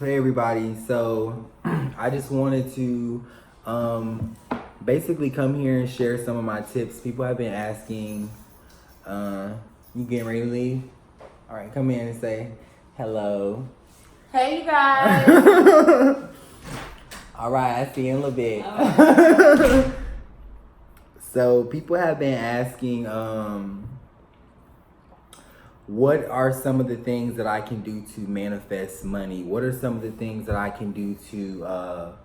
Hey everybody, so I just wanted to basically come here and share some of my tips. People have been asking, you getting ready to leave? All right, come in and say hello. Hey you guys. All right, I see you in a little bit. Oh. So people have been asking, what are some of the things that I can do to manifest money? What are some of the things that I can do to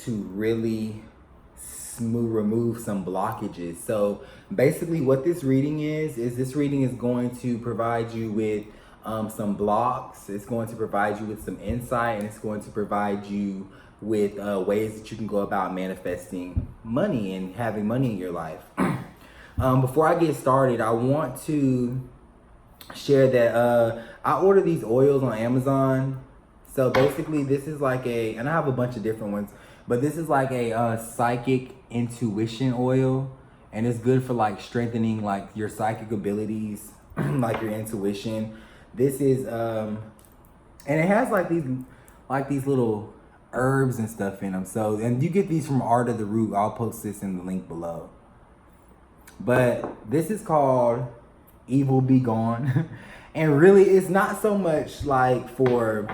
really remove some blockages? So basically what this reading is this reading is going to provide you with some blocks. It's going to provide you with some insight, and it's going to provide you with ways that you can go about manifesting money and having money in your life. Before I get started, I want to share that I ordered these oils on Amazon. So basically this is like and I have a bunch of different ones, but this is like a psychic intuition oil, and it's good for like strengthening like your psychic abilities, like your intuition. This is and it has like these little herbs and stuff in them. So, and you get these from Art of the Root. I'll post this in the link below. But this is called Evil Be Gone. And really it's not so much like for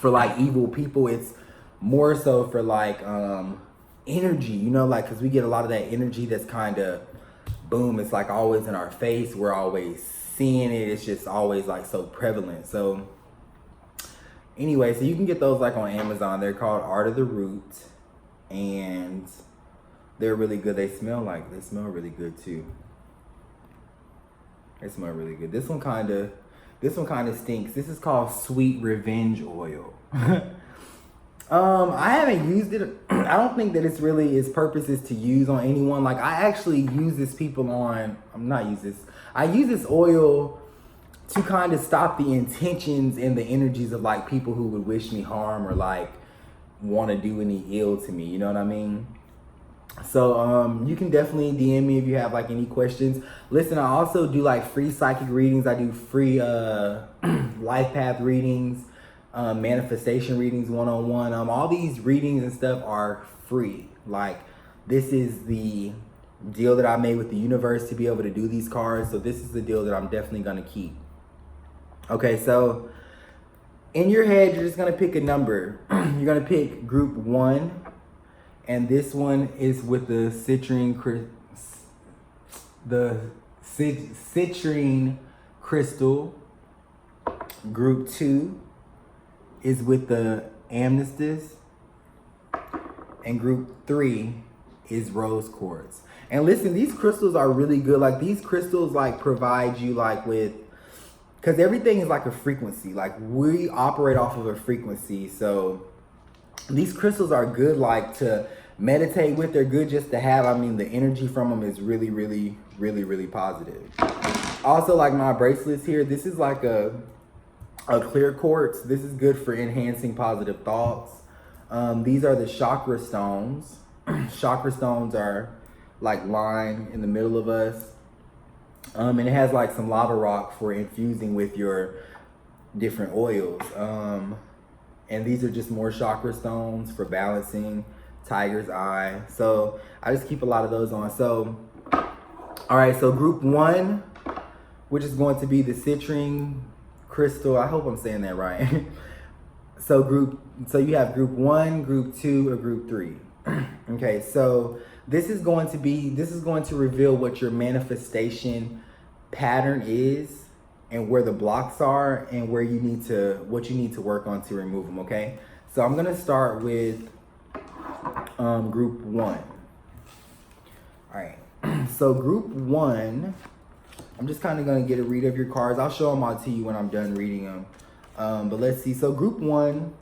like evil people. It's more so for like energy, you know, like because we get a lot of that energy that's kind of boom, it's like always in our face. We're always seeing it. It's just always like so prevalent. So anyway, so you can get those like on Amazon. They're called Art of the Root, and they're really good. They smell really good too. They smell really good. This one kind of stinks. This is called Sweet Revenge Oil. I haven't used it. I don't think that its purpose is to use on anyone. Like I actually use this I use this oil to kind of stop the intentions and the energies of like people who would wish me harm or like want to do any ill to me. You know what I mean? So you can definitely DM me if you have like any questions. Listen, I also do like free psychic readings. I do free life path readings, manifestation readings, one-on-one. All these readings and stuff are free. Like this is the deal that I made with the universe to be able to do these cards. So this is the deal that I'm definitely going to keep. Okay, so in your head, you're just going to pick a number. You're going to pick group 1. And this one is with the citrine crystal. Group 2 is with the amethyst. And group 3 is rose quartz. And listen, these crystals are really good. Like these crystals like provide you like with, because everything is like a frequency. Like we operate off of a frequency. So these crystals are good like to meditate with. They're good just to have. I mean, the energy from them is really, really, really, really positive. Also, like my bracelets here, this is like a clear quartz. This is good for enhancing positive thoughts. These are the chakra stones. Chakra stones are like lying in the middle of us. And it has like some lava rock for infusing with your different oils. And these are just more chakra stones for balancing, tiger's eye. So I just keep a lot of those on. So, all right, so group 1, which is going to be the citrine crystal. I hope I'm saying that right. So you have group 1, group 2, or group 3. Okay, so this is going to reveal what your manifestation pattern is, and where the blocks are, and what you need to work on to remove them. Okay, so I'm gonna start with group 1. All right, so group 1, I'm just kind of gonna get a read of your cards. I'll show them all to you when I'm done reading them. But let's see. So group 1,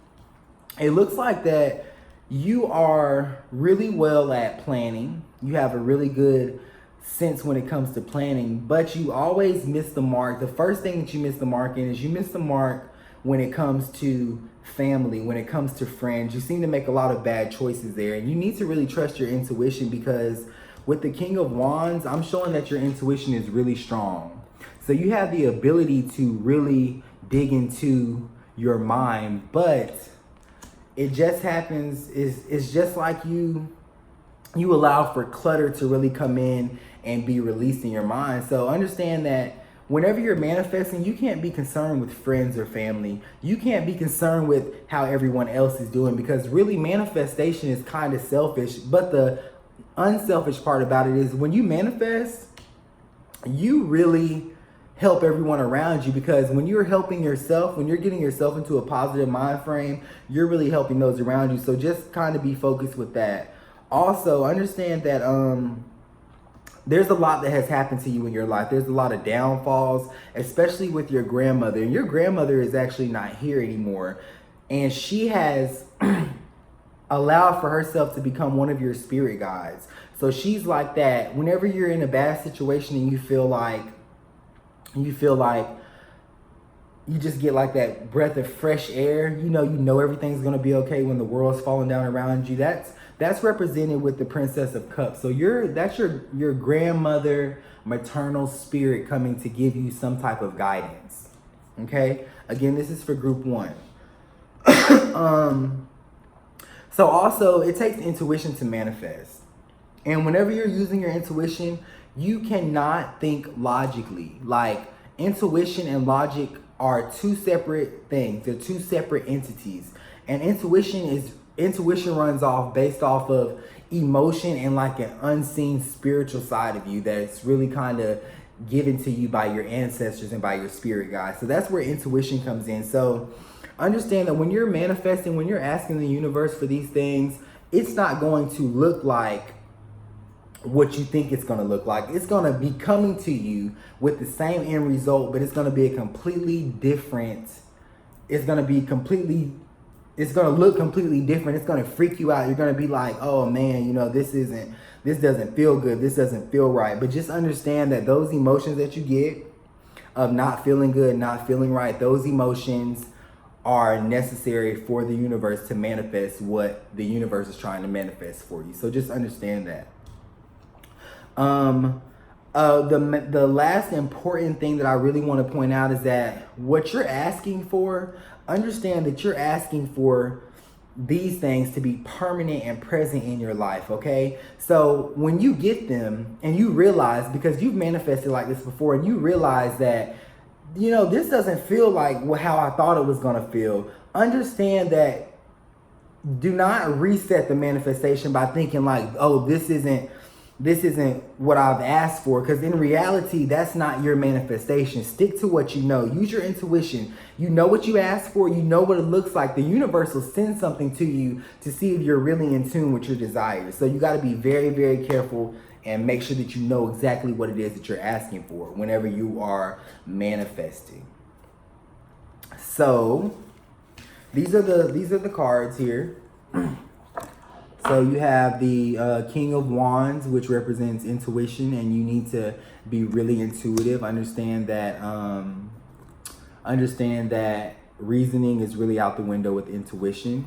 it looks like that you are really well at planning. You have a really good sense when it comes to planning, but you always miss the mark. The first thing that you miss the mark in is you miss the mark when it comes to family, when it comes to friends. You seem to make a lot of bad choices there, and you need to really trust your intuition, because with the King of Wands, I'm showing that your intuition is really strong. So you have the ability to really dig into your mind, but it just happens, it's just like you allow for clutter to really come in and be released in your mind. So understand that whenever you're manifesting, you can't be concerned with friends or family. You can't be concerned with how everyone else is doing, because really manifestation is kind of selfish. But the unselfish part about it is when you manifest, you really help everyone around you, because when you're helping yourself, when you're getting yourself into a positive mind frame, you're really helping those around you. So just kind of be focused with that. Also, understand that there's a lot that has happened to you in your life. There's a lot of downfalls, especially with your grandmother. And your grandmother is actually not here anymore. And she has allowed for herself to become one of your spirit guides. So she's like that. Whenever you're in a bad situation and you feel like you just get like that breath of fresh air, you know everything's gonna be okay when the world's falling down around you. That's represented with the Princess of Cups. So that's your grandmother, maternal spirit coming to give you some type of guidance. Okay? Again, this is for group 1. So also, it takes intuition to manifest. And whenever you're using your intuition, you cannot think logically. Like, intuition and logic are two separate things. They're two separate entities. And intuition runs off based off of emotion and like an unseen spiritual side of you that's really kind of given to you by your ancestors and by your spirit guides. So that's where intuition comes in. So understand that when you're manifesting, when you're asking the universe for these things, it's not going to look like what you think it's going to look like. It's going to be coming to you with the same end result, but it's going to be a completely different, it's going to look completely different. It's going to freak you out. You're going to be like, oh man, this doesn't feel good. This doesn't feel right. But just understand that those emotions that you get of not feeling good, not feeling right, those emotions are necessary for the universe to manifest what the universe is trying to manifest for you. So just understand that. The last important thing that I really want to point out is that what you're asking for, understand that you're asking for these things to be permanent and present in your life, okay? So when you get them and you realize, because you've manifested like this before, and you realize that, this doesn't feel like how I thought it was going to feel, understand that do not reset the manifestation by thinking like, oh, this isn't what I've asked for, because in reality, that's not your manifestation. Stick to what you know. Use your intuition. You know what you asked for. You know what it looks like. The universe will send something to you to see if you're really in tune with your desires. So you got to be very, very careful and make sure that you know exactly what it is that you're asking for whenever you are manifesting. So these are the cards here. So you have the King of Wands, which represents intuition, and you need to be really intuitive. Understand that reasoning is really out the window with intuition.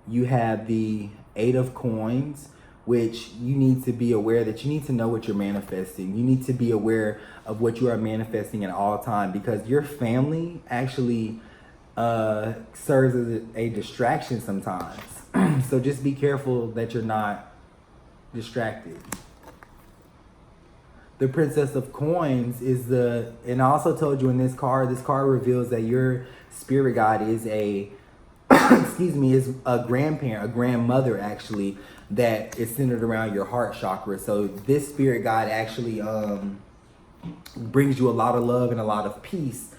You have the 8 of Coins, which you need to be aware that you need to know what you're manifesting. You need to be aware of what you are manifesting at all time, because your family actually serves as a distraction sometimes. So just be careful that you're not distracted. The Princess of Coins is and I also told you in this card reveals that your spirit guide is is a grandparent, a grandmother actually, that is centered around your heart chakra. So this spirit guide actually brings you a lot of love and a lot of peace,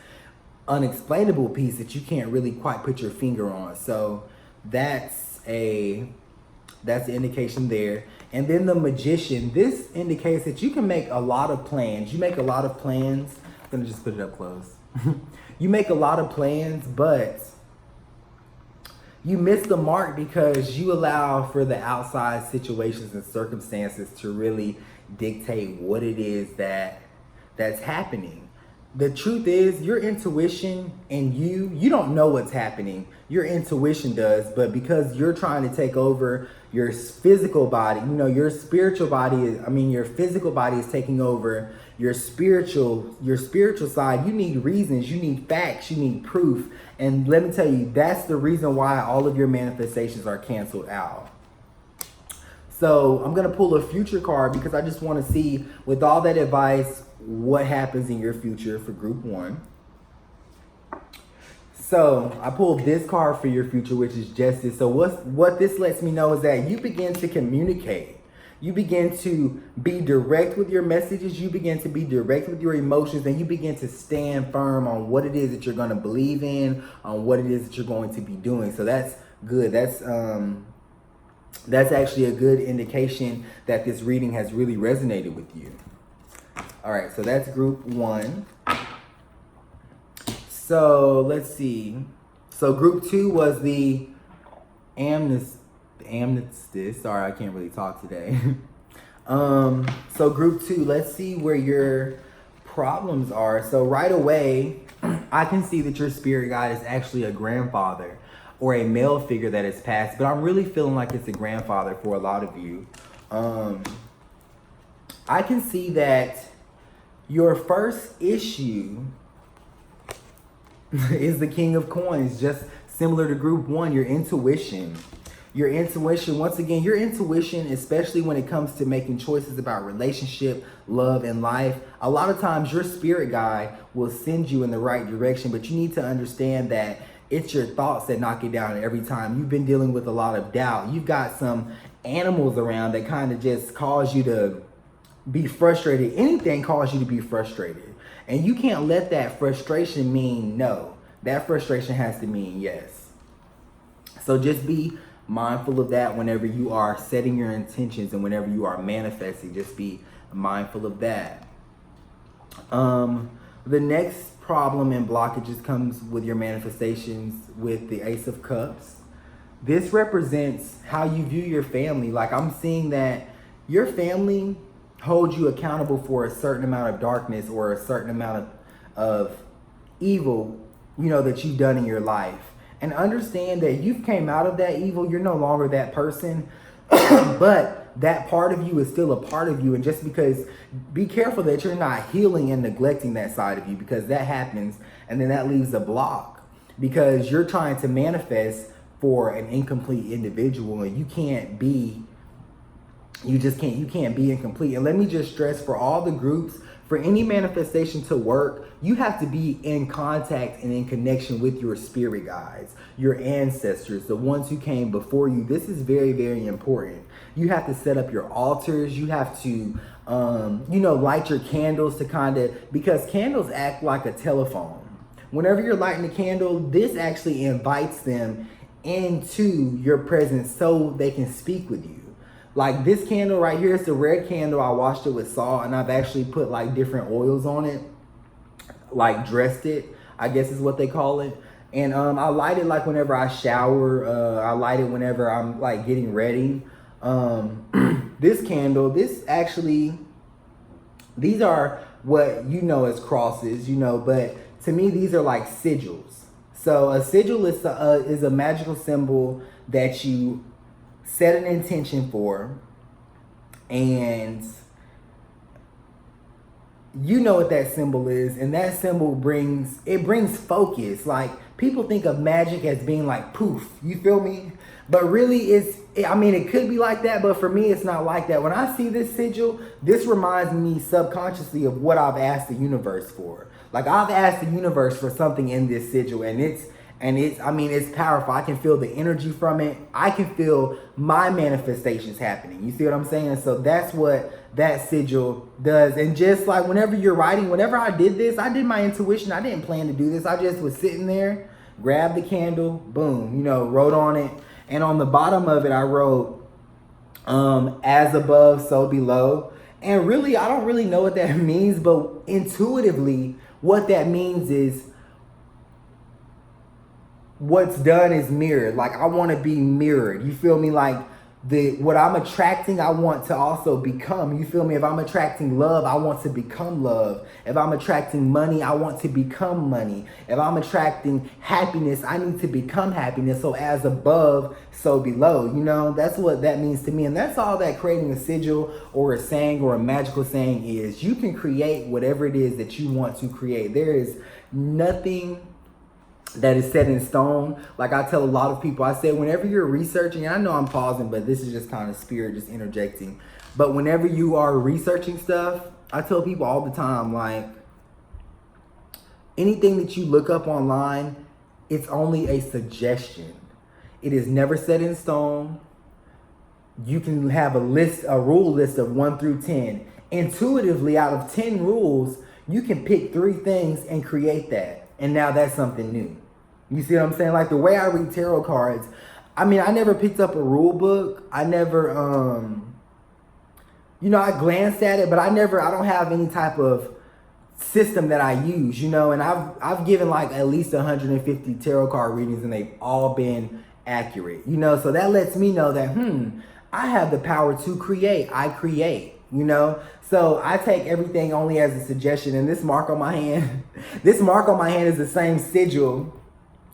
unexplainable peace that you can't really quite put your finger on. So that's the indication there. And then the Magician, this indicates that you can make a lot of plans. You make a lot of plans. I'm gonna just put it up close. You make a lot of plans, but you miss the mark because you allow for the outside situations and circumstances to really dictate what it is that's happening. the truth is your intuition and you don't know what's happening. Your intuition does, but because you're trying to take over your physical body, your spiritual body your physical body is taking over your spiritual side. You need reasons, you need facts, you need proof. And let me tell you, that's the reason why all of your manifestations are canceled out. So I'm going to pull a future card because I just want to see, with all that advice, what happens in your future for group 1. So I pulled this card for your future, which is justice. So what this lets me know is that you begin to communicate. You begin to be direct with your messages. You begin to be direct with your emotions, and you begin to stand firm on what it is that you're going to believe in, on what it is that you're going to be doing. So that's good. That's actually a good indication that this reading has really resonated with you. All right, so that's group 1. So let's see. So group 2 was the amnestist. Sorry, I can't really talk today. So group 2, let's see where your problems are. So right away, I can see that your spirit guide is actually a grandfather or a male figure that has passed, but I'm really feeling like it's a grandfather for a lot of you. I can see that your first issue is the King of Coins, just similar to group 1, your intuition. Your intuition, once again, your intuition, especially when it comes to making choices about relationship, love, and life, a lot of times your spirit guide will send you in the right direction, but you need to understand that it's your thoughts that knock it down every time. You've been dealing with a lot of doubt. You've got some animals around that kind of just cause you to be frustrated. Anything causes you to be frustrated. And you can't let that frustration mean no. That frustration has to mean yes. So just be mindful of that whenever you are setting your intentions and whenever you are manifesting. Just be mindful of that. The next problem and blockages comes with your manifestations with the Ace of Cups. This represents how you view your family. Like, I'm seeing that your family holds you accountable for a certain amount of darkness or a certain amount of evil, that you've done in your life. And understand that you've came out of that evil. You're no longer that person, but that part of you is still a part of you. And just because, be careful that you're not healing and neglecting that side of you, because that happens and then that leaves a block because you're trying to manifest for an incomplete individual, and you can't be incomplete. And let me just stress, for all the groups, for any manifestation to work, you have to be in contact and in connection with your spirit guides, your ancestors, the ones who came before you. This is very, very important. You have to set up your altars. You have to, light your candles because candles act like a telephone. Whenever you're lighting a candle, this actually invites them into your presence so they can speak with you. Like this candle right here, it's a red candle. I washed it with salt, and I've actually put like different oils on it, like dressed it, I guess is what they call it. And I light it like whenever I shower. I light it whenever I'm like getting ready. This candle, these are what you know as crosses, but to me, these are like sigils. So a sigil is a magical symbol that you set an intention for, and you know what that symbol is, and that symbol brings focus. Like, people think of magic as being like poof, you feel me? But really it could be like that, but for me it's not like that. When I see this sigil, this reminds me subconsciously of what I've asked the universe for. Like, I've asked the universe for something in this sigil, and it's powerful. I can feel the energy from it. I can feel my manifestations happening. You see what I'm saying? So that's what that sigil does. And just like whenever you're writing, whenever I did this, I did my intuition. I didn't plan to do this. I just was sitting there, grabbed the candle, boom, wrote on it. And on the bottom of it, I wrote, as above, so below. And really, I don't really know what that means, but intuitively, what that means is what's done is mirrored. Like, I want to be mirrored. You feel me? Like what I'm attracting, I want to also become. You feel me? If I'm attracting love, I want to become love. If I'm attracting money, I want to become money. If I'm attracting happiness, I need to become happiness. So as above, so below. You know, that's what that means to me. And that's all that creating a sigil or a saying or a magical saying is. You can create whatever it is that you want to create. There is nothing that is set in stone. Like I tell a lot of people, I say whenever you're researching, and I know I'm pausing, but this is just kind of spirit just interjecting. But whenever you are researching stuff, I tell people all the time, like, anything that you look up online, it's only a suggestion. It is never set in stone. You can have a rule list of 1 through 10. Intuitively, out of 10 rules, you can pick 3 things and create that. And now that's something new. You see what I'm saying? Like the way I read tarot cards, I mean, I never picked up a rule book. I never, I glanced at it, but I don't have any type of system that I use, and I've given like at least 150 tarot card readings and they've all been accurate, so that lets me know that, I have the power to create. I create, so I take everything only as a suggestion. And this mark on my hand, is the same sigil.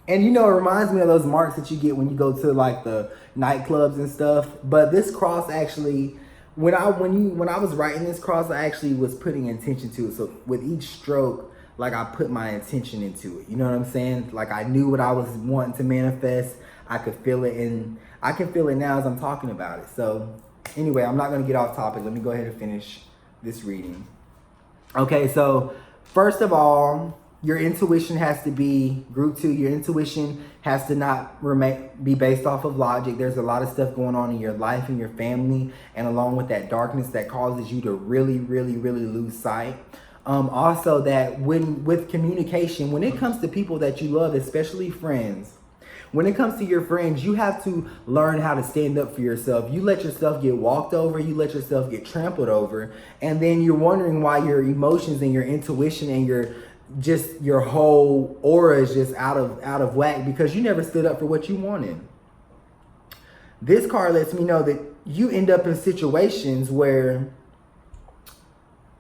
And it reminds me of those marks that you get when you go to like the nightclubs and stuff. But this cross actually, when I was writing this cross, I actually was putting intention to it. So with each stroke, like I put my intention into it. You know what I'm saying? Like I knew what I was wanting to manifest. I could feel it, and I can feel it now as I'm talking about it. So anyway, I'm not going to get off topic. Let me go ahead and finish this reading. Okay, so first of all, your intuition has to be, group 2, your intuition has to not be based off of logic. There's a lot of stuff going on in your life and your family, and along with that darkness that causes you to really, really, really lose sight. Also that with communication, when it comes to people that you love, especially friends, when it comes to your friends, you have to learn how to stand up for yourself. You let yourself get walked over, you let yourself get trampled over, and then you're wondering why your emotions and your intuition and your whole aura is just out of whack because you never stood up for what you wanted. This card lets me know that you end up in situations where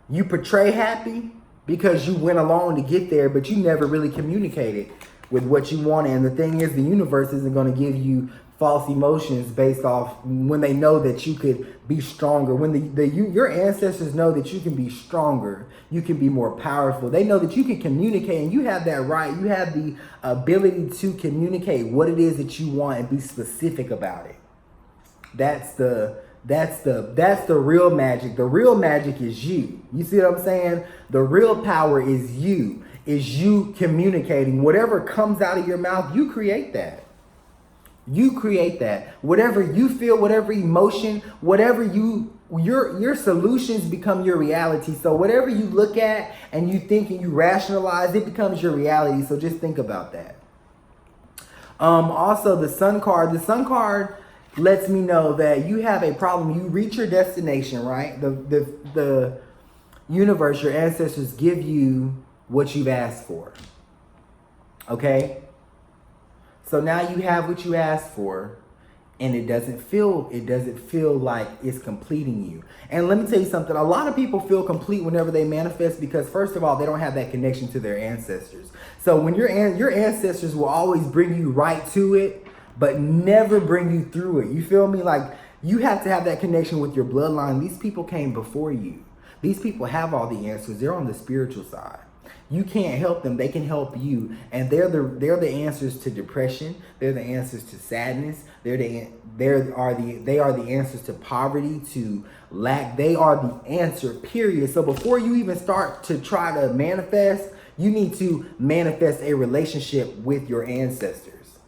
you portray happy because you went along to get there, but you never really communicated with what you wanted. And the thing is, the universe isn't going to give you false emotions based off when they know that you could be stronger. When your ancestors know that you can be stronger, you can be more powerful. They know that you can communicate, and you have that right. You have the ability to communicate what it is that you want and be specific about it. That's the real magic. The real magic is you. You see what I'm saying? The real power is you. Is you communicating. Whatever comes out of your mouth, you create that. You create that. Whatever you feel, whatever emotion, whatever your solutions become your reality. So whatever you look at and you think and you rationalize, it becomes your reality. So just think about that. Also, the Sun card. The Sun card lets me know that you have a problem. You reach your destination, right? The universe, your ancestors give you what you've asked for. Okay? So now you have what you asked for, and it doesn't feel like it's completing you. And let me tell you something, a lot of people feel complete whenever they manifest because first of all, they don't have that connection to their ancestors. So when your ancestors will always bring you right to it, but never bring you through it. You feel me? Like you have to have that connection with your bloodline. These people came before you. These people have all the answers. They're on the spiritual side. You can't help them. They can help you. And they're the answers to depression. They're the answers to sadness. They are the answers to poverty, to lack. They are the answer, period. So before you even start to try to manifest, you need to manifest a relationship with your ancestors.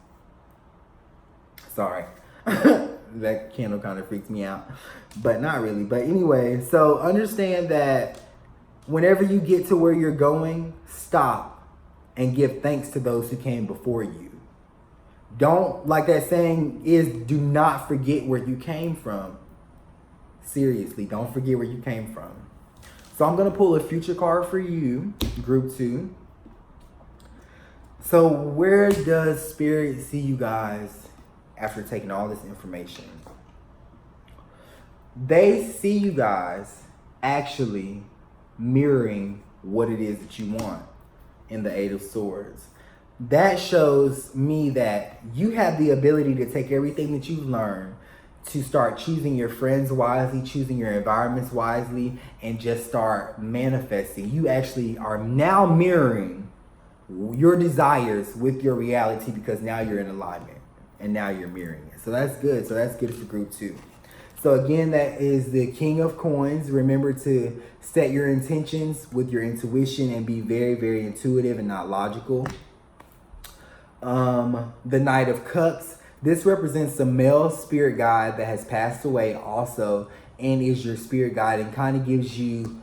Sorry. That candle kind of freaks me out. But not really. But anyway, so understand that whenever you get to where you're going, stop and give thanks to those who came before you. Don't, like that saying is, do not forget where you came from. Seriously, don't forget where you came from. So I'm going to pull a future card for you, group 2. So where does Spirit see you guys after taking all this information? they see you guys actually mirroring what it is that you want in the Eight of Swords. That shows me that you have the ability to take everything that you've learned to start choosing your friends wisely, choosing your environments wisely, and just start manifesting. You actually are now mirroring your desires with your reality because now you're in alignment and now you're mirroring it. So that's good. So that's good for group 2. So again, that is the King of Coins. Remember to set your intentions with your intuition and be very, very intuitive and not logical. The Knight of Cups. This represents the male spirit guide that has passed away also and is your spirit guide and kind of gives you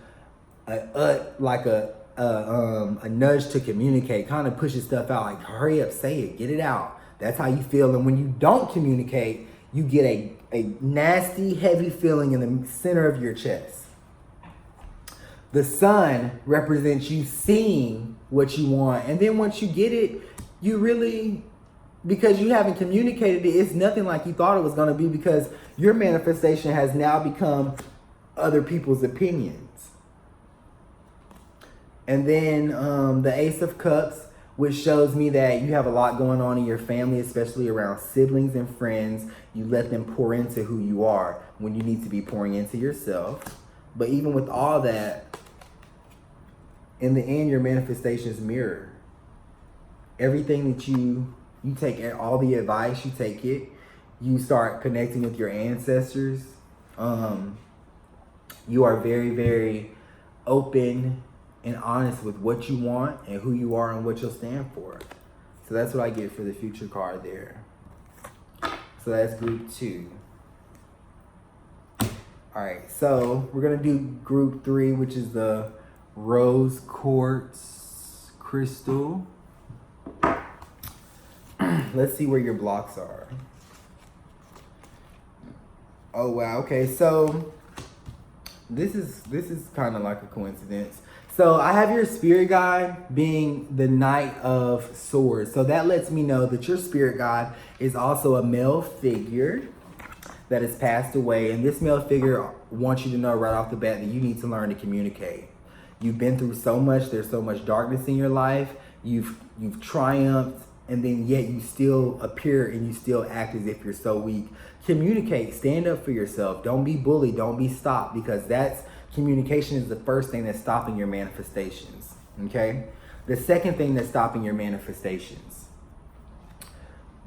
a nudge to communicate, kind of pushes stuff out like hurry up, say it, get it out. That's how you feel. And when you don't communicate, you get a nasty, heavy feeling in the center of your chest. The Sun represents you seeing what you want. And then once you get it, you really, because you haven't communicated it, it's nothing like you thought it was going to be because your manifestation has now become other people's opinions. And then the Ace of Cups, which shows me that you have a lot going on in your family, especially around siblings and friends. You let them pour into who you are when you need to be pouring into yourself. But even with all that, in the end, your manifestations mirror. Everything that you take, all the advice, you take it. You start connecting with your ancestors. You are very, very open and honest with what you want and who you are and what you'll stand for. So that's what I get for the future card there. So that's group 2. All right, so we're gonna do group 3, which is the rose quartz crystal. Let's see where your blocks are. Oh wow, okay, so this is kind of like a coincidence. So I have your spirit guide being the Knight of Swords. So that lets me know that your spirit guide is also a male figure that has passed away. And this male figure wants you to know right off the bat that you need to learn to communicate. You've been through so much. There's so much darkness in your life. You've triumphed, and then yet you still appear and you still act as if you're so weak. Communicate. Stand up for yourself. Don't be bullied. Don't be stopped, because communication is the first thing that's stopping your manifestations, okay? The second thing that's stopping your manifestations,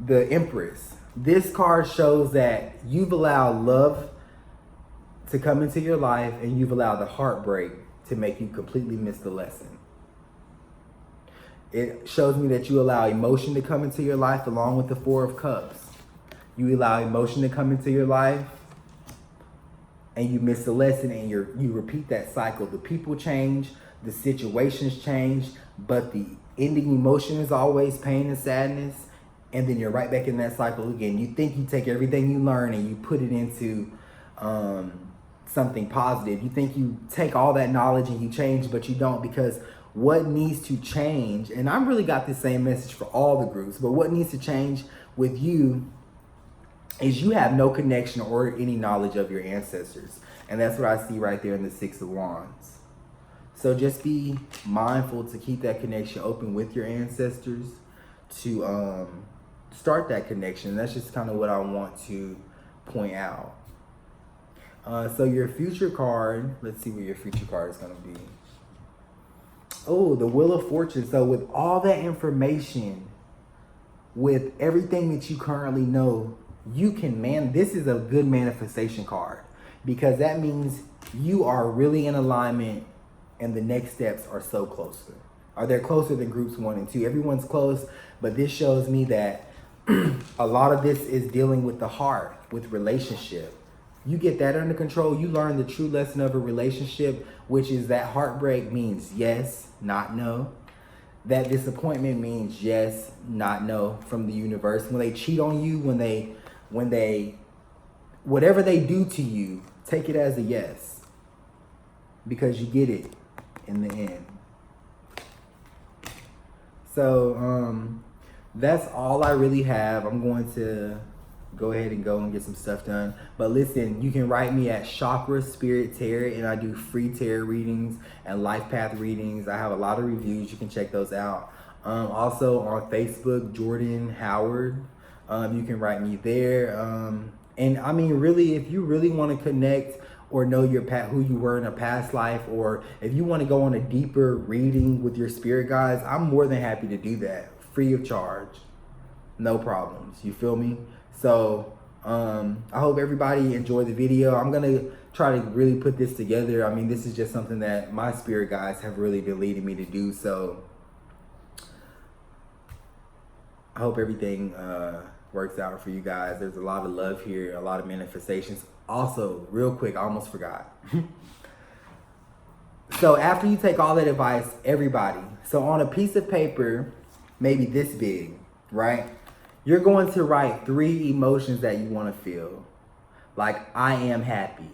the Empress. This card shows that you've allowed love to come into your life and you've allowed the heartbreak to make you completely miss the lesson. It shows me that you allow emotion to come into your life along with the Four of Cups. You allow emotion to come into your life and you miss the lesson, and you repeat that cycle. The people change, the situations change, but the ending emotion is always pain and sadness, and then you're right back in that cycle again. You think you take everything you learn and you put it into something positive. You think you take all that knowledge and you change, but you don't, because what needs to change, and I really got the same message for all the groups, but what needs to change with you is you have no connection or any knowledge of your ancestors. And that's what I see right there in the Six of Wands. So just be mindful to keep that connection open with your ancestors, to start that connection. That's just kind of what I want to point out. So your future card, let's see what your future card is going to be. Oh, the Wheel of Fortune. So with all that information, with everything that you currently know, you can this is a good manifestation card, because that means you are really in alignment and the next steps are so closer. They're closer than groups 1 and 2. Everyone's close, but this shows me that a lot of this is dealing with the heart, with relationship. You get that under control, you learn the true lesson of a relationship, which is that heartbreak means yes, not no. That disappointment means yes, not no from the universe. When they cheat on you, when they whatever they do to you, take it as a yes, because you get it in the end. So that's all I really have. I'm going to go ahead and go and get some stuff done. But listen, you can write me at Chakra Spirit Tarot, and I do free tarot readings and life path readings. I have a lot of reviews. You can check those out. Also on Facebook, Jordan Howard. You can write me there. And I mean, really, if you really want to connect or know your who you were in a past life, or if you want to go on a deeper reading with your spirit guides, I'm more than happy to do that, free of charge, no problems. You feel me? So I hope everybody enjoyed the video. I'm gonna try to really put this together. I mean, this is just something that my spirit guides have really been leading me to do. So I hope everything works out for you guys. There's a lot of love here, a lot of manifestations. Also, real quick, I almost forgot. So after you take all that advice, everybody, so on a piece of paper, maybe this big, right? You're going to write 3 emotions that you want to feel. Like, I am happy,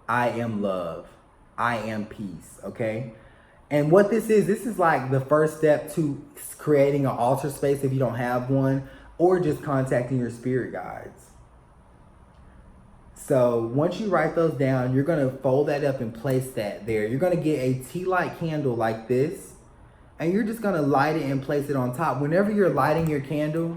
I am love, I am peace, okay? And what this is like the first step to creating an altar space if you don't have one, or just contacting your spirit guides. So once you write those down, you're gonna fold that up and place that there. You're gonna get a tea light candle like this, and you're just gonna light it and place it on top. Whenever you're lighting your candle,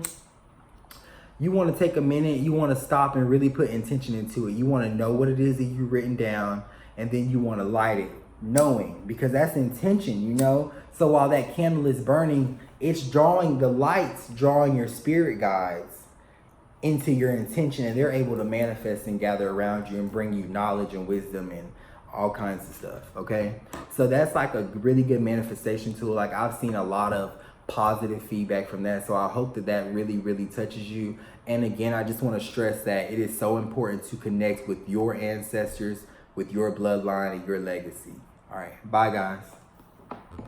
you wanna take a minute, you wanna stop and really put intention into it. You wanna know what it is that you've written down, and then you wanna light it, knowing, because that's intention, you know? So while that candle is burning, it's drawing, the light's drawing your spirit guides into your intention, and they're able to manifest and gather around you and bring you knowledge and wisdom and all kinds of stuff, okay? So that's like a really good manifestation tool. Like, I've seen a lot of positive feedback from that, so I hope that that really, really touches you. And again, I just want to stress that it is so important to connect with your ancestors, with your bloodline and your legacy. All right, bye guys.